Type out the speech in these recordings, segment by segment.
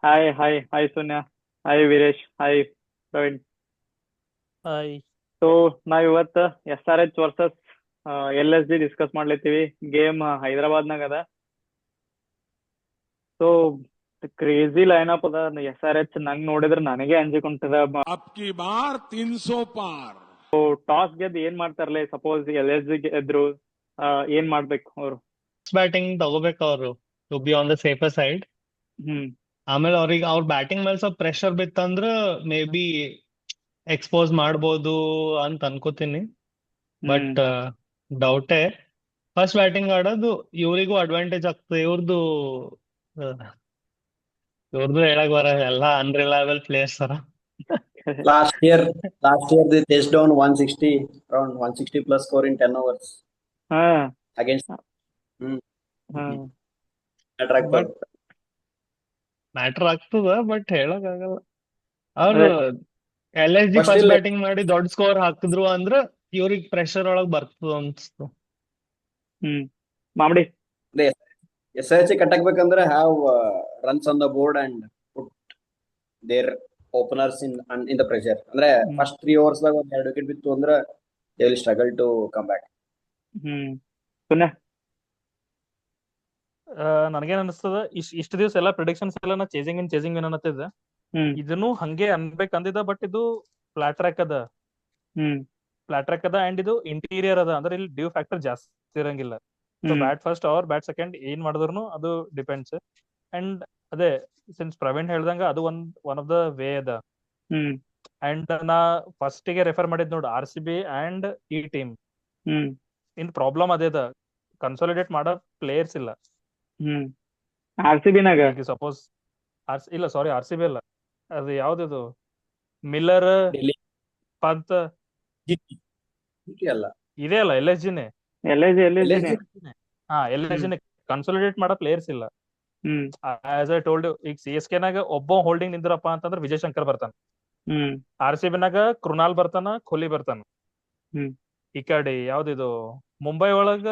Hi hi hi Sonya. Hi Veeresh. Hi Praveen. Hi. So ನಾವ್ ಇವತ್ತ SRH versus LSG discuss ಮಾಡ್ಲತ್ತೀವಿ. Game ಹೈದರಾಬಾದ್ನಾಗ ಅದ. ಸೊ ಕ್ರೇಜಿ ಲೈನ್ ಅಪ್ ಅದ. SRH ನಂಗ್ ನೋಡಿದ್ರೆ ನನಗೆ ಅಂಜಿಕೊಂತದ. अब की बार 300 पार। ಟಾಸ್ ಗೆದ್ದು ಏನ್ ಮಾಡ್ತಾರಲ್ಲ, ಸಪೋಸ್ LSG ಗೆದ್ರು ಏನ್ ಮಾಡ್ಬೇಕು ಅವ್ರು? ಬ್ಯಾಟಿಂಗ್ ತಗೋಬೇಕು ಅವರು, to be on the safer side. Hmm ಆಮೇಲೆ ಅವ್ರಿಗೆ ಅವ್ರ ಬ್ಯಾಟಿಂಗ್ ಮೇಲೆ ಸ್ವಲ್ಪ ಪ್ರೆಷರ್ ಬಿತ್ತಂದ್ರ ಮೇ ಬಿ ಎಕ್ಸ್ಪೋಸ್ ಮಾಡ್ಬೋದು ಅಂತ ಅನ್ಕೋತೀನಿ. ಹ್ಮ್ ಬಟ್ ಡೌಟೇ. ಫಸ್ಟ್ ಬ್ಯಾಟಿಂಗ್ ಆಡೋದು ಇವ್ರಿಗೂ ಅಡ್ವಾಂಟೇಜ್ ಆಗ್ತದೆ. ಇವ್ರದ್ದು ಹೇಳಕ್ ಬರ, ಎಲ್ಲ ಅನ್ರಿಲಯಬಲ್ ಪ್ಲೇಯರ್ಸ್ ತರ. Last year, last year they chased down 160, around 160 plus score in 10 overs ಹಾ against hmm, ಹಾ track ಬಟ್ record. ಮ್ಯಾಟರ್ ಆಗ್ತದ, ಬಟ್ ಹೇಳಕ್ ಆಗಲ್ಲ. ಅವ್ರು ಅದೇ. LSG But first still, batting ಮಾಡಿ ದೊಡ್ಡ ಸ್ಕೋರ್ ಹಾಕಿದ್ರು ಅಂದ್ರ ಇವ್ರಿಗೆ ಪ್ರೆಷರ್ ಒಳಗ್ ಬರ್ತದ ಅನ್ಸ್ತು. ಹ್ಮ್ ಮಾಮಡಿ. the SRH ಕಟ್ಟಬೇಕಂದ್ರೆ have runs on the board and put their openers in the pressure. ಅಂದ್ರೆ ಹ್ಮ್ first 3 overs ದಾಗ ಒಂದ್ 2 ವಿಕೆಟ್ ಬಿತ್ತು ಅಂದ್ರೆ they will struggle to come back. ಹ್ಮ್ ಸೋನ್ಯಾ. ನನಗೇನ್ ಅನಿಸ್ತದ, ಇಷ್ಟ ದಿವಸ ಎಲ್ಲ ಪ್ರಿಡಿಕ್ಷನ್ಸ್ ಎಲ್ಲ ನಾ ಚೇಸಿಂಗ್ ವಿನ್ ಅನ್ನತ್ತಿದ್ದೆ. ಹ್ಮ್ ಇದನ್ನು ಹಂಗೆ ಅನ್ಬೇಕ್ ಅಂದಿದ್ದ, ಬಟ್ ಇದು ಫ್ಲಾಟ್ ಟ್ರ್ಯಾಕ್ ಅದ. ಹ್ಮ್ ಅಂಡ್ ಇದು ಇಂಟೀರಿಯರ್ ಅದ, ಅಂದ್ರೆ ಇಲ್ಲಿ ಡ್ಯೂ ಫ್ಯಾಕ್ಟರ್ ಜಾಸ್ತಿ ಇರಂಗಿಲ್ಲ. So hmm bat first or bat second ಏನ್ ಮಾಡಿದ್ರು ಅದು ಡಿಪೆಂಡ್ಸ್. ಅಂಡ್ ಅದೇ, ಸಿನ್ಸ್ ಪ್ರವೀಣ್ ಹೇಳ್ದಂಗ ಅದು ಒನ್ ಆಫ್ ದ ವೇ ಅದ. ಹ್ಮ್ ಅಂಡ್ ನಾ ಫಸ್ಟ್ ಗೆ ರೆಫರ್ ಮಾಡಿದ್ ನೋಡು, RCB ಅಂಡ್ ಈ ಟೀಮ್ ಹ್ಮ್ ಇನ್ ಪ್ರಾಬ್ಲಮ್ ಅದೇ ಅದ, ಕನ್ಸಾಲಿಡೇಟ್ ಮಾಡೋ ಪ್ಲೇಯರ್ಸ್ ಇಲ್ಲ. ಹ್ಮ್ RCB ನಾಗ. ಈಗ ಸಪೋಸ್ ಇಲ್ಲ, ಸಾರಿ, RCB ಅಲ್ಲ, ಅದು ಯಾವ್ದಿದು, ಮಿಲ್ಲರ್, Delhi ಪಂತ್, GT ಅಲ್ಲ, ಇದೇ ಅಲ್ಲ, LSGನೇ. LSG. LSG ಹಾ, ಹ್ಮ್ LSGನೇ ಕನ್ಸಾಲಿಡೇಟ್ ಮಾಡೋ ಪ್ಲೇಯರ್ಸ್ ಇಲ್ಲ. ಹ್ಮ್ ಆಸ್ ಐ ಟೋಲ್ಡ್, ಈಗ CSK ನಾಗ ಒಬ್ಬ ಹೋಲ್ಡಿಂಗ್ ನಿಂದ್ರಪ್ಪ ಅಂತಂದ್ರೆ ವಿಜಯ್ ಶಂಕರ್ ಬರ್ತಾನ. ಹ್ಮ್ RCB ನಾಗ ಕೃಣಾಲ್ ಬರ್ತಾನ, ಕೊಹ್ಲಿ ಬರ್ತಾನ. ಹ್ಮ್ ಈ ಕಡೆ ಯಾವ್ದಿದು, ಮುಂಬೈ ಒಳಗ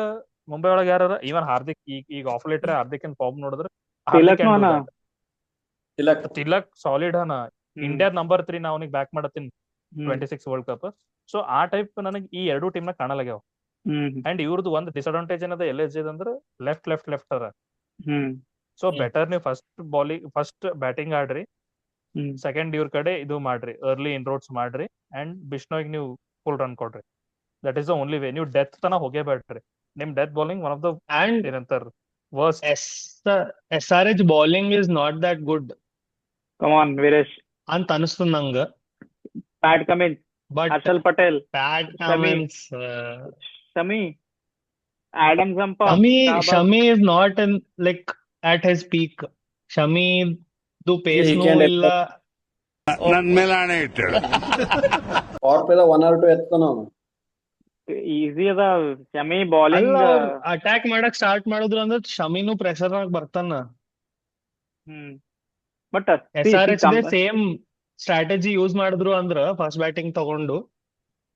ಯಾರ, ಇವನ್ ಹಾರ್ದಿಕ್, ಈಗ ಆಫ್ ಲೇಟ್ರೆ ಹಾರ್ದಿಕ್ ಇನ್ ಫಾರ್ಮ್ ನೋಡಿದ್ರೆ ಹಾರ್ದಿಕ್ ತಿಲಕ್ನು ಕ್ಯಾನ್ ಡೂ ಅನ. ದಟ್. ತಿಲಕ್ ತಿಲಕ್ ಸಾಲಿಡ್ ಹನ. ಹ್ಮ್ ಇಂಡಿಯಾ ನಂಬರ್ 3 ನಾ ಅವನಿಗೆ ಬ್ಯಾಕ್ ಮಾಡತ್ತೀನಿ ಹ್ಮ್ 26 ವರ್ಲ್ಡ್ ಕಪ್. ಸೊ ಆ ಟೈಪ್ ನನಗೆ ಈ ಎರಡು ಟೀಮ್ ನ ಕಾಣಲಾಗ್ಯಾವ. ಹ್ಮ್ ಅಂಡ್ ಇವ್ರದ್ದು ಒಂದು ಡಿಸ್ಅಡ್ವಾಂಟೇಜ್ ಏನದ LSG ಅಂದ್ರೆ ಲೆಫ್ಟ್ ಅದ. ಹ್ಮ್ ಸೊ ಬೆಟರ್ ನೀವು ಫಸ್ಟ್ ಬ್ಯಾಟಿಂಗ್ ಆಡ್ರಿ, ಹ್ಮ್ ಸೆಕೆಂಡ್ ಇವ್ರ ಕಡೆ ಇದು ಮಾಡ್ರಿ, ಅರ್ಲಿ ಇನ್ರೋಡ್ಸ್ ಮಾಡ್ರಿ, ಅಂಡ್ ಬಿಷ್ಣೋಗ್ ನೀವು ಫುಲ್ ರನ್ ಕೊಡ್ರಿ. That is the only way. ನೀವು ಡೆತ್ ತನ ಹೋಗೇಬೇಡ್ರಿ. ನಿಮ್ death bowling one of the and ಏನಂತಾರ worst. SRH bowling is not that good come on Veeresh. ಅಂತ ಅನಿಸ್ತು ನಂಗ. Pat Cummins, but Harshal Patel, Pat Shami, Cummins, Shami, Adam Zampa, Shahbaz. Shami is not in like at his peak. ಶಮಿದು he ಪೇಸ್ನು can ಇಲ್ಲ. ನನ್ ಮೇಲೆ ಆಣೆ ಇಟ್ಟಳು. ಪವರ್ ಪ್ಲೇ 1 or 2 ಎತ್ತಾನ ಅವನು. ಈಸಿ ಅದ ಶಮಿ ಅಲ್ಲ, ಬೌಲಿಂಗ್. ಅವ್ರು ಅಟ್ಯಾಕ್ ಮಾಡಕ್ ಸ್ಟಾರ್ಟ್ ಮಾಡಿದ್ರು ಅಂದ್ರೆ ಶಮಿನು ಪ್ರೆಷರ್ ನಾಗ ಬರ್ತಾನ. Hmm but SRH they same strategy use ಮಾಡಿದ್ರು ಅಂದ್ರ ಫಸ್ಟ್ ಬ್ಯಾಟಿಂಗ್ ತಗೊಂಡು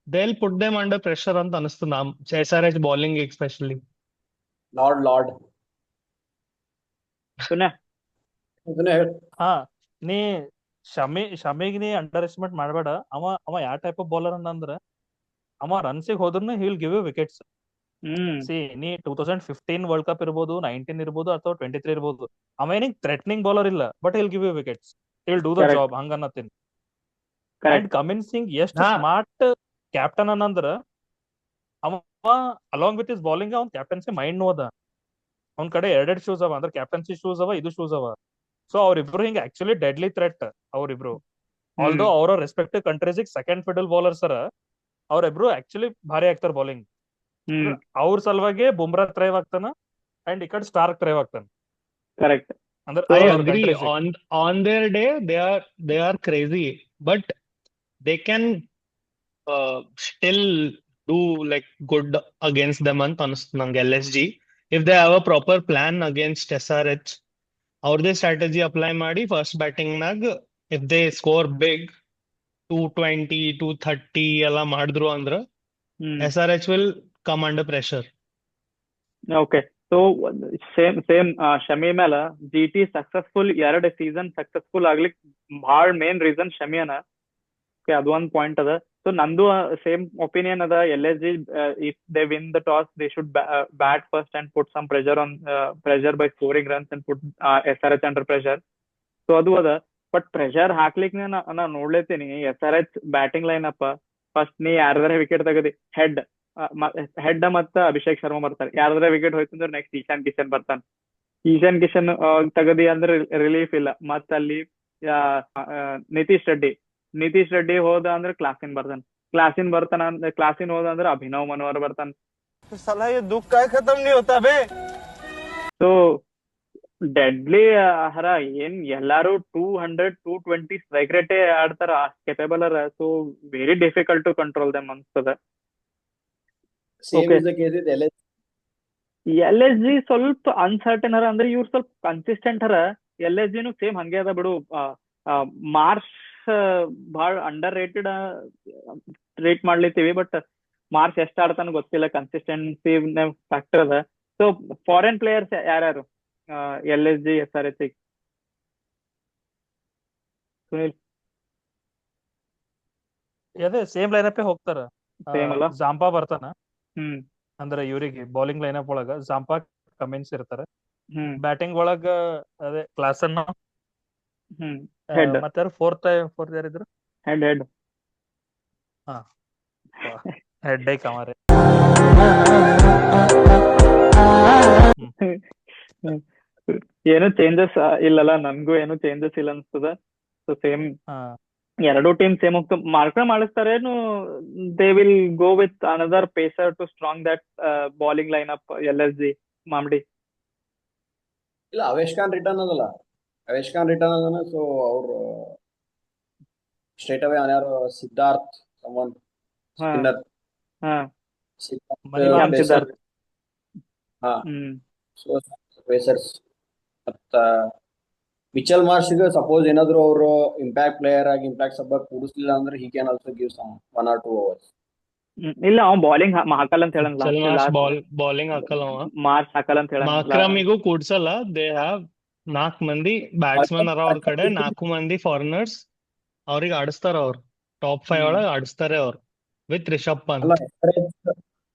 they'll put them under pressure ಅಂತ ಅನಿಸ್ತು ನಮ್ SRH bowling especially. Lord Sunya. ಇದನ್ನ ಹೇಳ. ಹಾ, ನೀ ಶಮಿಗ್ ನೀ ಅಂಡರ್ ಎಸ್ಟಿಮೇಟ್ ಮಾಡ್ಬೇಡ. ಅವ ಯಾವ ಟೈಪ್ ಆಫ್ ಬೌಲರ್ ಅಂದ್ರ, ಅವ ರನ್ಸಿಗೆ ಹೋದ್ರು he will give you wickets. Hmm see, ನೀ 2015 ವರ್ಲ್ಡ್ ಕಪ್ ಇರ್ಬೋದು, 19 ಇರ್ಬೋದು, ಅಥವಾ 23 ಇರ್ಬೋದು, ಅವ ಏನಿಗ್ ಥ್ರೆಟ್ನಿಂಗ್ ಬೌಲರ್ ಇಲ್ಲ, but will give you wickets, will do the correct job, ಹಂಗ ಅನ್ನತ್ತೀನಿ. And correct. ಕಮಿನ್ ಸಿಂಗ್ ಎಷ್ಟು ಸ್ಮಾರ್ಟ್ ಕ್ಯಾಪ್ಟನ್ ಅನ್ನಂದ್ರ, ಅವ ಅಲಾಂಗ್ ವಿತ್ ಇಸ್ ಬೌಲಿಂಗ್ ಅವ್ನ ಕ್ಯಾಪ್ಟನ್ಸಿ ಮೈಂಡ್ ಅದ. ಅವ್ನ ಕಡೆ ಎರಡೆರಡು ಶೂಸ್ ಅವ, ಅಂದ್ರೆ ಕ್ಯಾಪ್ಟನ್ಸಿ ಶೂಸ್ ಅವ, ಇದು ಶೂಸ್ ಅವ. ಸೊ ಅವ್ರಿಬ್ರು ಹಿಂಗ ಆಕ್ಚುಲಿ ಡೆಡ್ಲಿ ಥ್ರೆಟ್ ಅವ್ರಿಬ್ರು. ಹ್ಮ್ ಆಲ್ದೋ ಅವ್ರ respective countries second fiddle bowlers ಅರ, ಅವ್ರಿಬ್ರು ಆಕ್ಚುಲಿ ಭಾರಿ ಆಗ್ತಾರ ಬೌಲಿಂಗ್. ಹ್ಮ್ ಅವ್ರ ಸಲುವಾಗಿ ಬುಮ್ರಾ ಟ್ರೈವ್ ಆಗ್ತಾನ, ಅಂಡ್ ಈ ಕಡೆ ಸ್ಟಾರ್ಕ್ ಟ್ರೈವ್ ಆಗ್ತಾನ. ಕರೆಕ್ಟ್. ಅಂದ್ರೆ ಸೊ ಅದೇ I ಅವ್ರ agree. countries ಗೆ. On their day they are crazy, but they can still do like good against them ಅಂತ ಅನಿಸ್ತು ನಂಗೆ. LSG if they have a proper plan against SRH, ಅವ್ರದೇ strategy apply ಮಾಡಿ first batting ನಾಗ if they score big 220 230 ಎಲ್ಲ ಮಾಡಿದ್ರು ಅಂದ್ರ ಹ್ಮ್ SRH will come under pressure. Okay. So same Shami ಮೇಲ GT ಸಕ್ಸಸ್ಫುಲ್ 2 ಸೀಸನ್ ಸಕ್ಸಸ್ಫುಲ್ ಆಗ್ಲಿಕ್ ಭಾಳ ಮೇನ್ ರೀಸನ್ ಶಮಿಯನ. Okay, ಅದು ಒಂದ್ ಪಾಯಿಂಟ್ ಅದ. ಸೊ ನಂದು ಸೇಮ್ ಒಪಿನಿಯನ್ ಅದ. LSG if they win the toss they should bat first and put some pressure by scoring runs and put SRH under pressure. So ಅದು ಅದ. But pressure ಹಾಕ್ಲಿಕ್ಕೆ ನಾ ನೋಡ್ಲೇತೀನಿ SRH batting line up first ನೀ ಯಾರ್ದಾರ wicket ತೆಗದಿ Head ಮತ್ತ ಅಭಿಷೇಕ್ ಶರ್ಮಾ ಬರ್ತಾರೆ. ಯಾರ್ದಾರ ವಿಕೆಟ್ ಹೋಯ್ತಂದ್ರೆ ನೆಕ್ಸ್ಟ್ ಈಶಾನ್ ಕಿಶನ್ ಬರ್ತಾನ. ಈಶಾನ್ ಕಿಶನ್ ತೆಗದಿ ಅಂದ್ರೆ ರಿಲೀಫ್ ಇಲ್ಲ. ಮತ್ತ ಅಲ್ಲಿ ನಿತೀಶ್ ರೆಡ್ಡಿ ಹೋದ ಅಂದ್ರೆ ಕ್ಲಾಸಿನ್ ಹೋದ ಅಂದ್ರೆ ಅಭಿನವ್ ಮನೋಹರ್ ಬರ್ತಾನ. ಸೊ ಡೆಡ್ಲಿ ಹರ ಏನ್ ಎಲ್ಲಾರು 200-220 ಸ್ಟ್ರೈಕ್ ರೇಟೇ ಆಡ್ತಾರ, ಕೆಪೇಬಲ್ ಅರ. So very difficult to control them ಅನ್ಸ್ತದ. Same Okay. is the case with LSG. LSG ಸ್ವಲ್ಪ ಅನ್ಸರ್ಟನ್ ಹರ, ಅಂದ್ರೆ ಇವ್ರು ಸ್ವಲ್ಪ ಕನ್ಸಿಸ್ಟೆಂಟ್ ಹರ. LSG ನು ಸೇಮ್ ಹಂಗೆ ಅದ ಬಿಡು. ಮಾರ್ಚ್ ಭಾಳ ಅಂಡರ್ ರೇಟೆಡ್ ರೇಟ್ ಮಾಡ್ಲಿತ್ತೀವಿ, ಬಟ್ ಮಾರ್ಚ್ ಎಷ್ಟ್ ಆಡ್ತಾನ ಗೊತ್ತಿಲ್ಲ. ಕನ್ಸಿಸ್ಟೆನ್ಸಿ ಫ್ಯಾಕ್ಟರ್ ಅದ. ಸೊ ಫಾರಿನ್ ಪ್ಲೇಯರ್ಸ್ ಯಾರ್ಯಾರು LSG SRH? ಸುನಿಲ್ ಅದೇ ಸೇಮ್ ಲೈನಪ್ ಹೋಗ್ತಾರ. ಸೇಮ್ ಅಲ್ಲ? ಜಾಂಪಾ ಬರ್ತಾನ. ಹ್ಮ್ ಅಂದ್ರೆ ಇವ್ರಿಗೆ ಬೌಲಿಂಗ್ ಲೈನಪ್ ಒಳಗ ಜಾಂಪಾ ಕಮಿನ್ಸ್ ಇರ್ತಾರ. ಹ್ಮ್ ಬ್ಯಾಟಿಂಗ್ ಒಳಗ ಅದೇ ಕ್ಲಾಸನ್ ಹ್ಮ್ ಹೆಡ್ ಮತ್ತೆ ಫೋರ್ತ್ ಯಾರಿದ್ರು? ಹೆಡ್ ಹೆಡ್ ಕಮಾರೆ. ಏನು ಚೇಂಜಸ್ ಇಲ್ಲಲ್ಲ, ನನ್ಗೂ ಏನು ಚೇಂಜಸ್ ಇಲ್ಲ ಅನ್ಸ್ತದ. ಸೊ ಸೇಮ್ ಹಾ ಎರಡು ಟೀಮ್ ಸೇಮ್ ಹೋಗ್ತವೆ. ಮಾರ್ಕ್ರಮ್ ಆಡಿಸ್ತಾರೇನು they will go with another pacer to strong that bowling line up LSG Mamdi? ಇಲ್ಲ, ಅವೇಶ್ ಖಾನ್ ರಿಟರ್ನ್ ಅದನ. ಸೊ ಅವ್ರು ಸ್ಟ್ರೇಟ್ ಅವೇ ಯಾರು ಸಿದ್ಧಾರ್ಥ್ someone ಹಾ ಸ್ಪಿನ್ನರ್ ಹಾ ಮಣಿಲಾಲ್ ಸಿದ್ಧಾರ್ಥ್. ಹಾ, ಹ್ಮ್ ಸೊ ಪೇಸರ್ಸ್. ಮತ್ತ ಮಿಚೆಲ್ ಮಾರ್ಷ್ಗೆ ಸಪೋಸ್ ಏನಾದ್ರು ಅವರು ಇಂಪ್ಯಾಕ್ಟ್ ಪ್ಲೇಯರ್ ಆಗಿ ಇಂಪ್ಯಾಕ್ಟ್ ಸಬ್ಬ ಕೂಡಿಸ್ಲಿಲ್ಲ ಅಂದ್ರೆ he can also give some 1 or 2 overs. ಇಲ್ಲ ಅವ್ ಬಾಲಿಂಗ್ ಹಾಕಲ್ಲ ಅಂತ ಹೇಳಲ್ಲ. ಬೌಲಿಂಗ್ ಹಾಕಲ್ಲ ಅವ. ಮಾರ್ಚ್ ಹಾಕಲ್ಲ ಅಂತ ಹೇಳಲ್ಲ. ಮಾಕ್ರಾಮಿಗೂ ಕೂಡ್ಸಲ್ಲ. ದೇ ಹ್ಯಾವ್ 4 ಮಂದಿ ಬ್ಯಾಟ್ಸ್ಮನ್ ಅರ ಅವ್ರ ಕಡೆ, 4 ಮಂದಿ ಫಾರಿನರ್ಸ್. ಅವ್ರಿಗೆ ಆಡಿಸ್ತಾರ. ಅವ್ರು ಟಾಪ್ 5 ಒಳಗೆ ಆಡಿಸ್ತಾರೆ ಅವ್ರು ವಿತ್ ರಿಷಬ್ ಪಂತ್. ಅಲ್ಲ,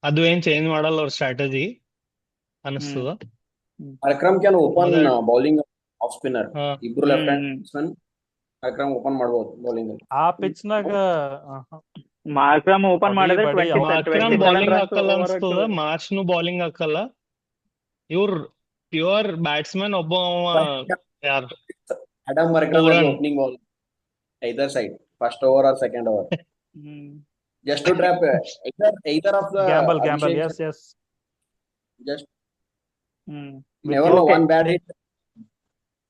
ಅದು ಏನ್ ಚೇಂಜ್ ಮಾಡಲ್ಲ ಅವ್ರ ಸ್ಟ್ರಾಟಜಿ ಅನಿಸ್ತದ. ಅಕ್ರಮ್ ಕ್ಯಾನ್ ಓಪನ್ ಅದೇ. Bowling off spinner. ಹಾ. ಇಬ್ರು left hand batsman Akram open ಮಾಡ್ಬೋದು ಬೌಲಿಂಗ್ ಅಲ್ಲಿ. ಆ ಪಿಚ್ ನಾಗ ಮಾರ್ಕ್ರಮ್ ಓಪನ್ ಮಾಡಿದ್ರೆ ಬಡಿ 27 ಮಾಕ್ರಾಮ್ 27 ಬೌಲಿಂಗ್ runs ಹಾಕಲ್ಲ over ಅನ್ಸ್ತದ. ಆಗ್ತದೆ. ಮಾರ್ಚ್ನು ಬೌಲಿಂಗ್ ಹಾಕಲ್ಲ. ಇವ್ರ ಪ್ಯೂರ್ ಬ್ಯಾಟ್ಸ್ಮನ್ ಒಬ್ಬ ಯಾರು Adam Markram Four as the run. opening ball, either side, first over or second over, hmm just to trap either of the gamble Abhishek. Yes Just hmm never know, Okay. one bad hit.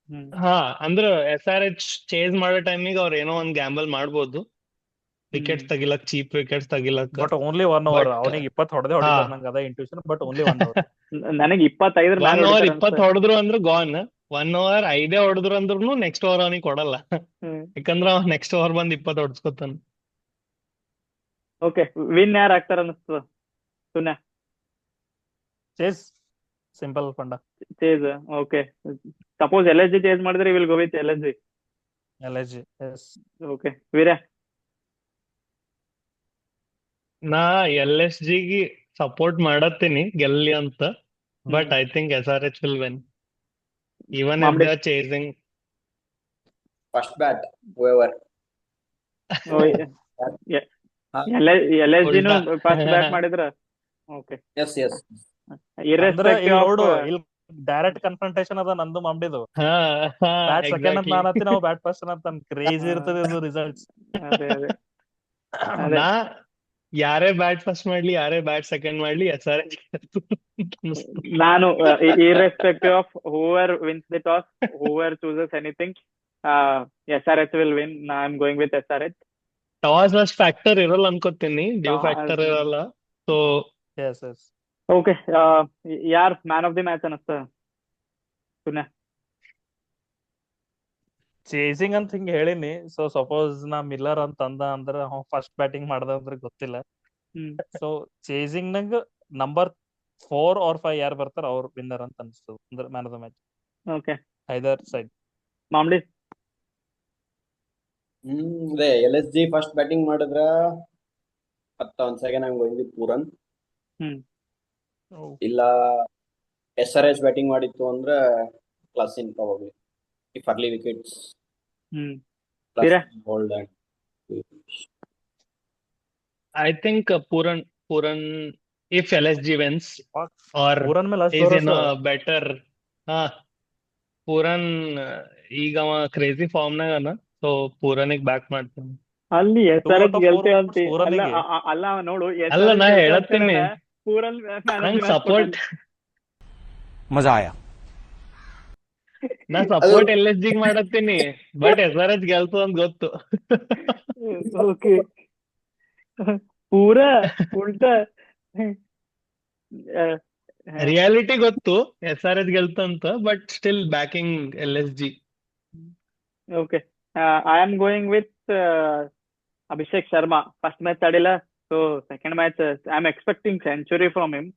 Hmm ಹಾ, ಅಂದ್ರ SRH chase ಮಾಡೋ ಟೈಮಿಗೆ ಅವ್ರ ಏನೋ ಒಂದ್ gamble ಮಾಡ್ಬೋದು. Wicket ತೆಗಿಲಕ್, cheap wickets ತೆಗಿಲಕ್. But only 1 over. But, ಅವನಿಗೆ 20 ಹೊಡೆದೇ ಹೊಡಿತಾರ ನಂಗೆ ಅದ ಇಂಟ್ಯೂಷನ್. But only 1 over. ನನಗೆ 25 1 over 20 ಹೊಡೆದ್ರು ಅಂದ್ರ ಗಾನ್. 1 over 5 ಹೊಡೆದ್ರು ಅಂದ್ರೂ ನೆಕ್ಸ್ಟ್ ಓವರ್ ಅವನಿಗೆ ಕೊಡಲ್ಲ. ಯಾಕಂದ್ರ ಅವ್ ನೆಕ್ಸ್ಟ್ ಓವರ್ ಬಂದ್ 20 ಹೊಡ್ಸ್ಕೊತಾನ. ಓಕೆ, ವಿನ್ ಯಾರು ಆಗ್ತಾರ ಅನಿಸ್ತದ ಸುನ್ಯ? ಚೇಸ್ ಸಿಂಪಲ್ ಫಂಡ. Chase. Okay, suppose LSG chase ಮಾಡಿದ್ರೆ will go with LSG. LSG. Yes okay, Veerya? ನಾ LSG ಗೆ ಸಪೋರ್ಟ್ ಮಾಡತ್ತೀನಿ ಗೆಲ್ಲಿ ಅಂತ. But I think SRH will win even if Mamdi? they are chasing. First bat, whoever. LSG ನು ಉಲ್ಟಾ. First bat ಮಾಡಿದ್ರ okay. Yes, yes. ಅಂದ್ರೆ ಇರ್ರೆಸ್ಪೆಕ್ಟಿವ್ ಇಲ್ಲಿ ಆಫ್ ನೋಡು, ಇಲ್ಲಿ ಡೈರೆಕ್ಟ್ ಕನ್ಫ್ರಂಟೇಶನ್ ಅದ ನಂದು ಮಾಮ್ಡಿದು. ಹಾ, ಬ್ಯಾಟ್ ಸೆಕೆಂಡ್ ಅಂತ exactly. ನಾನು ಹತ್ತಿ, ನಾವು ಬ್ಯಾಟ್ ಫಸ್ಟ್ ಅಂತ. ಕ್ರೇಜಿ ಇರ್ತದೆ ಇದು ರಿಸಲ್ಟ್ಸ್. ಅದೇ ಅದೇ ಅದೇ. ನಾ ಯಾರೇ ಬ್ಯಾಟ್ ಫಸ್ಟ್ ಮಾಡ್ಲಿ, ಯಾರೇ ಬ್ಯಾಟ್ ಸೆಕೆಂಡ್ ಮಾಡ್ಲಿ, SRH ನಾನು irrespective of whoever wins the toss, whoever chooses anything, SRH will win. I'm going with SRH. Toss ಅಷ್ಟ್ ಫ್ಯಾಕ್ಟರ್ ಇರಲ್ಲ ಅನ್ಕೋತೀನಿ, ಡ್ಯೂ Toss- ಫ್ಯಾಕ್ಟರ್ ಇರಲ್ಲ. ಸೊ ಎಸ್ ಎಸ್ ಓಕೆ, ಯಾರ್ ಮ್ಯಾನ್ ಆಫ್ ದಿ ಮ್ಯಾಚ್ ಅನಿಸ್ತ Sunya? Chasing ಅಂತ ಹಿಂಗ್ ಹೇಳಿನಿ. ಸೊ ಸಪೋಸ್ ನಾ ಮಿಲ್ಲರ್ ಅಂತ ಅಂದ ಅಂದ್ರ ಫಸ್ಟ್ ಬ್ಯಾಟಿಂಗ್ ಮಾಡ್ದ ಅಂದ್ರೆ ಗೊತ್ತಿಲ್ಲ. ಹ್ಮ್ ಸೊ ಚೇಸಿಂಗ್ ನಂಗ ನಂಬರ್ 4 or 5 ಯಾರು ಬರ್ತಾರ ಅವ್ರು ವಿನ್ನರ್ ಅಂತ ಅನಿಸ್ತದ ಅಂದ್ರೆ man of the match okay either side. ಮಾಮ್ಡಿ. ಅದೇ LSG ಫಸ್ಟ್ ಬ್ಯಾಟಿಂಗ್ ಮಾಡಿದ್ರ ಒಂದ್ second I going with Pooran. Hmm ಇಲ್ಲ SRH ಬ್ಯಾಟಿಂಗ್ ಮಾಡಿತ್ತು ಅಂದ್ರೆ Klaasen probably if early wickets hmm ತೀರಾ? Hold and I think Puran, if LSG wins or Pooran ಮೇಲೆ ಅಷ್ಟು is in ಭರೋಸಾ? a better, Puran ಈಗ ಅವ ಕ್ರೇಜಿ ಫಾರ್ಮ್ ನಾಗ ಅದ, ಸೊ ಪೂರನಿಗೆ ಬ್ಯಾಕ್ ಮಾಡ್ತೀನಿ. ಅಲ್ಲಿ Two out SRH of 4 ಗೆಲ್ತೇವೆ ಅಂತ votes ಪೂರನಿಗೆ. ಅಲ್ಲ ನೋಡು ಅಲ್ಲ, SRH ನಾ ಗೆಲ್ತೇವೆ ಹೇಳತ್ತೀನಿ, ಅಂತ ಪೂರನ್ ನಂಗೆ ಸಪೋರ್ಟ್ मजा आया। ನಾ ಸಪೋರ್ಟ್ LSG ಮಾಡತ್ತೀನಿ, ಬಟ್ SRH ಗೆಲ್ತು ಅಂತ ಗೊತ್ತು. ಓಕೆ ಪೂರಾ ಉಲ್ಟಾ ರಿಯಾಲಿಟಿ ಗೊತ್ತು SRH ಗೆಲ್ತು ಅಂತ, but still backing LSG. Okay I am going with Abhishek Sharma. First match ಆಡಿಲ್ಲ, so second match I am expecting century from him.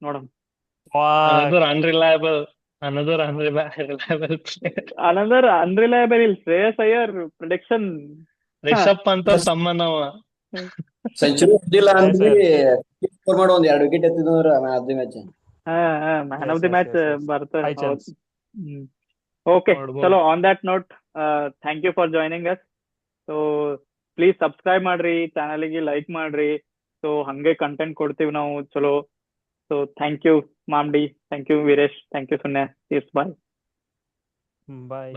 ನೋಡಮ್. Another unreliable player. Another unreliable ಇಲ್ಲ. ಶ್ರೇಯಸ್ ಅಯ್ಯರ್ ಪ್ರಿಡಿಕ್ಷನ್ ರಿಷಬ್ ಪಂತ್ ತಮ್ಮನವ. ಸೆಂಚುರಿ ಹೊಡೆದಿಲ್ಲ ಅಂದ್ರೆ ಸ್ಕೋರ್ ಮಾಡೋ ಒಂದ್ 2 ವಿಕೆಟ್ ಎತ್ತಿದಂದ್ರ ಅದೇ match man of the match ಬರ್ತದೆ. High chance. ಓಕೆ, ನೋಡ್ಬೋದು. ಚಲೋ on that note thank you for joining us. So please subscribe ಮಾಡ್ರಿ, ಚಾನಲ್ಗೆ ಲೈಕ್ ಮಾಡ್ರಿ. ಸೊ ಹಂಗೆ ಕಂಟೆಂಟ್ ಕೊಡ್ತೀವಿ ನಾವು ಚಲೋ. So thank you Mamdi, thank you Veeresh, thank you Sunya. Bye. Bye.